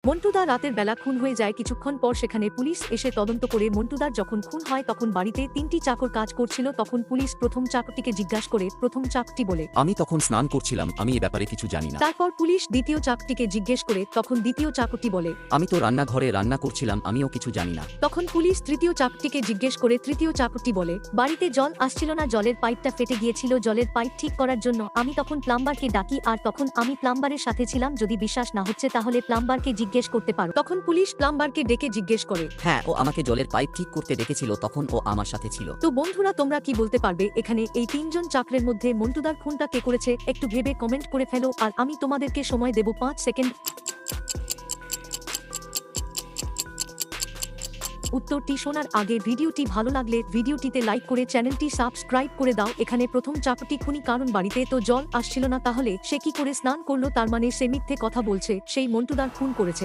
মন্টুদা রাতের বেলা খুন হয়ে যায়। কিছুক্ষণ পর সেখানে পুলিশ এসে তদন্ত করে। মন্টুদার যখন খুন হয় তখন বাড়িতে ৩টি চাকর কাজ করছিল। তখন পুলিশ প্রথম চাকরটিকে জিজ্ঞাসা করে। প্রথম চাকরটি বলে, আমি তখন স্নান করছিলাম, আমি এ ব্যাপারে কিছু জানি না। তারপর পুলিশ দ্বিতীয় চাকরটিকে জিজ্ঞেস করে। তখন দ্বিতীয় চাকরটি বলে, আমি তো রান্নাঘরে রান্না করছিলাম, আমিও কিছু জানি না। তখন পুলিশ তৃতীয় চাকরটিকে জিজ্ঞেস করে। তৃতীয় চাকরটি বলে, বাড়িতে জল আসছিল না, জলের পাইপটা ফেটে গিয়েছিল, জলের পাইপ ঠিক করার জন্য আমি তখন প্লাম্বারকে ডাকি, আর তখন আমি প্লাম্বারের সাথে ছিলাম। যদি বিশ্বাস না হচ্ছে তাহলে প্লাম্বারকে জিজ্ঞেস করতে পারো। তখন পুলিশ প্লাম্বারকে ডেকে জিজ্ঞেস করে। হ্যাঁ, ও আমাকে জলের পাইপ ঠিক করতে ডেকেছিল, তখন ও আমার সাথে ছিল। তো বন্ধুরা, তোমরা কি বলতে পারবে এখানে এই তিনজন চাকরের মধ্যে মন্টুদার খুনটা কে করেছে? একটু ভেবে কমেন্ট করে ফেলো, আর আমি তোমাদেরকে সময় দেব 5 সেকেন্ড উত্তরটি শোনার আগে। ভিডিওটি ভালো লাগলে ভিডিওটিতে লাইক করে চ্যানেলটি সাবস্ক্রাইব করে দাও। এখানে প্রথম চাকরটি খুনি, কারণ বাড়িতে তো জল আসছিল না, তাহলে সে কি করে স্নান করলো? তার মানে সে মিথ্যে কথা বলছে, সেই মন্টুদার খুন করেছে।